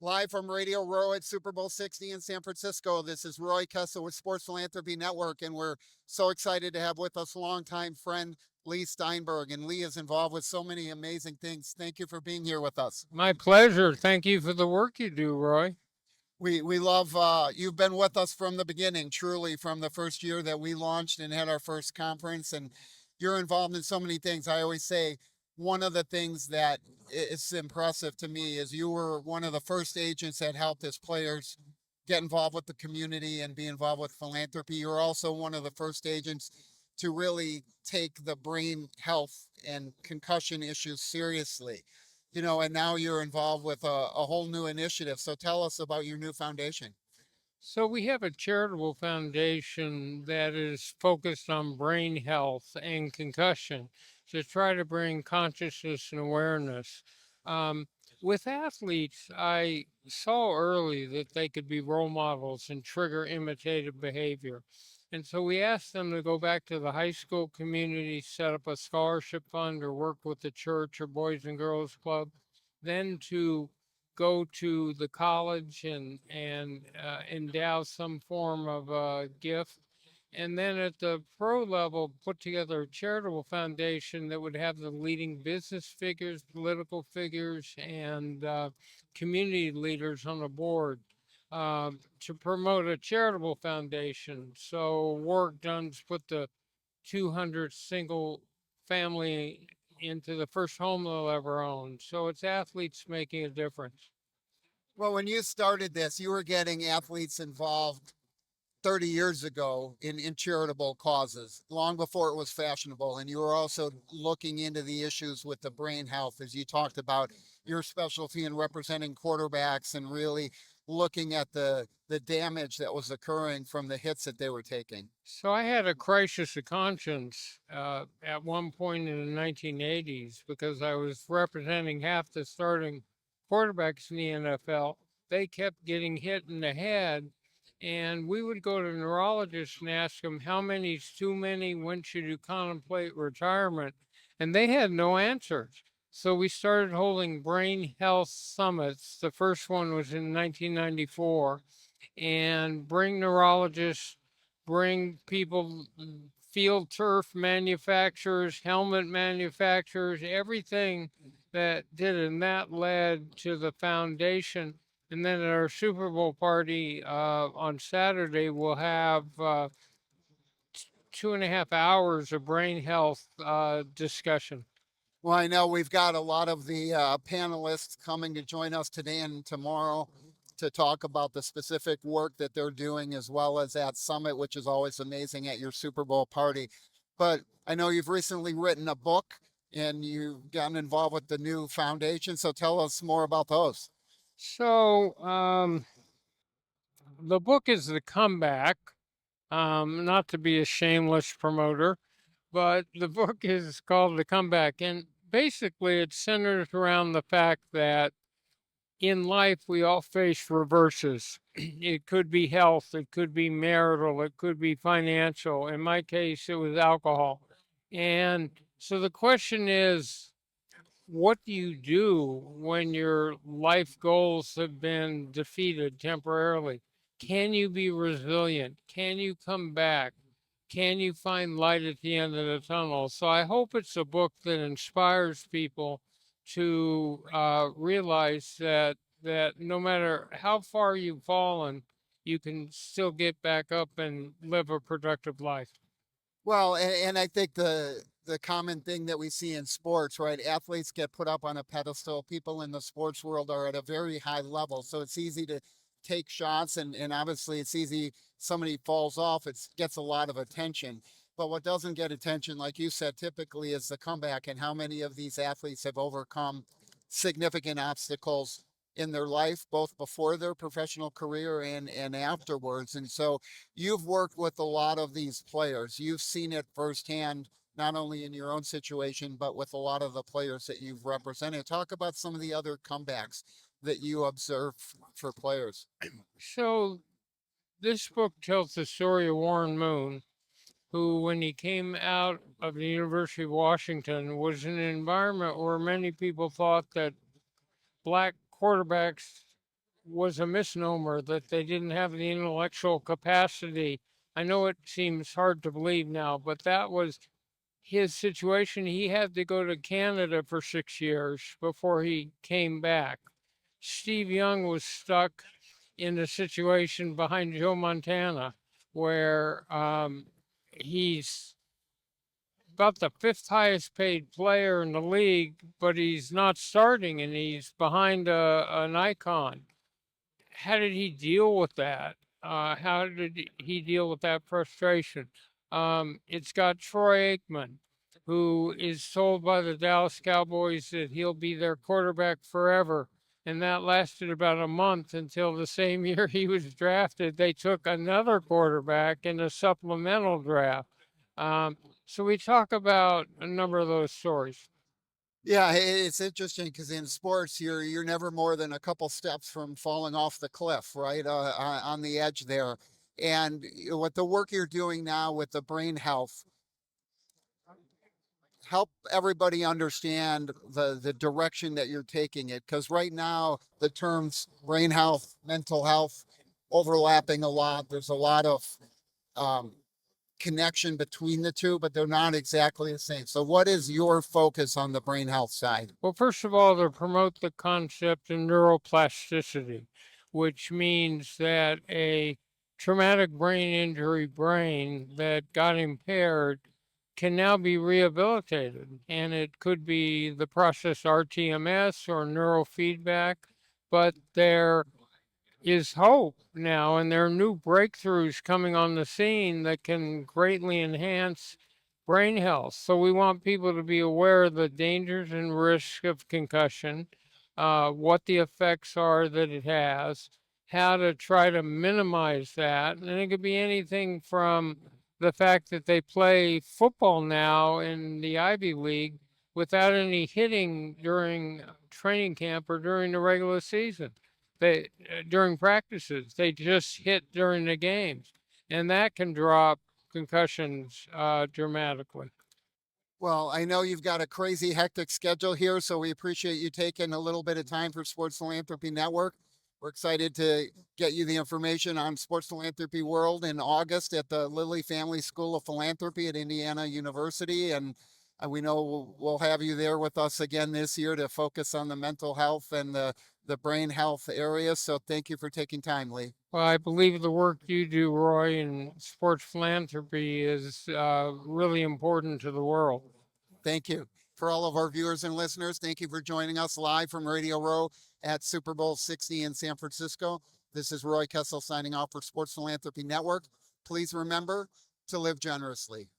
Live from Radio Row at Super Bowl 60 in San Francisco. This is Roy Kessel with Sports Philanthropy Network, and we're so excited to have with us longtime friend Leigh Steinberg. And Leigh is involved with so many amazing things. Thank you for being here with us. My pleasure. Thank you for the work you do, Roy. We love you've been with us from the beginning, truly from the first year that we launched and had our first conference, and you're involved in so many things. I always say one of the things that is impressive to me is you were one of the first agents that helped us players get involved with the community and be involved with philanthropy. You're also one of the first agents to really take the brain health and concussion issues seriously, and now you're involved with a whole new initiative. So tell us about your new foundation. So, we have a charitable foundation that is focused on brain health and concussion to try to bring consciousness and awareness. Um, with athletes, I saw early that they could be role models and trigger imitative behavior. And so we asked them to go back to the high school community, set up a scholarship fund, or work with the church or Boys and Girls Club, then to go to the college and endow some form of a gift, and then at the pro level put together a charitable foundation that would have the leading business figures, political figures, and community leaders on the board to promote a charitable foundation. So work done to put the 200 single family into the first home they'll ever own. So it's athletes making a difference. Well, when you started this, you were getting athletes involved 30 years ago in charitable causes, long before it was fashionable. And you were also looking into the issues with the brain health, as you talked about your specialty in representing quarterbacks and really looking at the damage that was occurring from the hits that they were taking. So I had a crisis of conscience at one point in the 1980s because I was representing half the starting quarterbacks in the NFL. They kept getting hit in the head, and we would go to neurologists and ask them how many's too many, when should you contemplate retirement, and they had no answers. So we started holding brain health summits. The first one was in 1994, and bring neurologists, bring people, field turf manufacturers, helmet manufacturers, everything that did it. And that led to the foundation. And then at our Super Bowl party on Saturday, we'll have 2.5 hours of brain health discussion. Well, I know we've got a lot of the panelists coming to join us today and tomorrow to talk about the specific work that they're doing, as well as at Summit, which is always amazing at your Super Bowl party. But I know you've recently written a book and you've gotten involved with the new foundation. So tell us more about those. So the book is The Comeback. Not to be a shameless promoter, but the book is called The Comeback. And basically, it centers around the fact that in life, we all face reverses. It could be health, it could be marital, it could be financial. In my case, it was alcohol. And so the question is, what do you do when your life goals have been defeated temporarily? Can you be resilient? Can you come back? Can you find light at the end of the tunnel? So I hope it's a book that inspires people to realize that no matter how far you've fallen, you can still get back up and live a productive life. Well, and I think the common thing that we see in sports, right? Athletes get put up on a pedestal. People in the sports world are at a very high level. So it's easy to take shots and obviously it's easy somebody falls off, it gets a lot of attention. But what doesn't get attention, like you said, typically is the comeback and how many of these athletes have overcome significant obstacles in their life, both before their professional career and afterwards. And so you've worked with a lot of these players. You've seen it firsthand, not only in your own situation, but with a lot of the players that you've represented. Talk about some of the other comebacks that you observe for players. So this book tells the story of Warren Moon, who, when he came out of the University of Washington, was in an environment where many people thought that black quarterbacks was a misnomer, that they didn't have the intellectual capacity. I know it seems hard to believe now, but that was his situation. He had to go to Canada for 6 years before he came back. Steve Young was stuck in a situation behind Joe Montana where he's about the fifth highest paid player in the league, but he's not starting and he's behind an icon. How did he deal with that? How did he deal with that frustration? It's got Troy Aikman, who is told by the Dallas Cowboys that he'll be their quarterback forever. And that lasted about a month until the same year he was drafted. They took another quarterback in a supplemental draft. Um, so we talk about a number of those stories. Yeah, it's interesting because in sports, you're never more than a couple steps from falling off the cliff, right? On the edge there. And what the work you're doing now with the brain health, help everybody understand the direction that you're taking it. Because right now, the terms brain health, mental health, overlapping a lot. There's a lot of um, connection between the two, but they're not exactly the same. So, what is your focus on the brain health side? Well, first of all, to promote the concept of neuroplasticity, which means that a traumatic brain injury brain that got impaired can now be rehabilitated. And it could be the process RTMS or neurofeedback, but there is hope now, and there are new breakthroughs coming on the scene that can greatly enhance brain health. So we want people to be aware of the dangers and risks of concussion, what the effects are that it has, how to try to minimize that. And it could be anything from the fact that they play football now in the Ivy League without any hitting during training camp or during the regular season. They during practices, they just hit during the games, and that can drop concussions dramatically. Well, I know you've got a crazy hectic schedule here, so we appreciate you taking a little bit of time for Sports Philanthropy Network. We're excited to get you the information on Sports Philanthropy World in August at the Lilly Family School of Philanthropy at Indiana University. And we know we'll have you there with us again this year to focus on the mental health and the brain health area. So thank you for taking time, Leigh. Well, I believe the work you do, Roy, in sports philanthropy is really important to the world. Thank you. For all of our viewers and listeners, thank you for joining us live from Radio Row at Super Bowl 60 in San Francisco. This is Roy Kessel signing off for Sports Philanthropy Network. Please remember to live generously.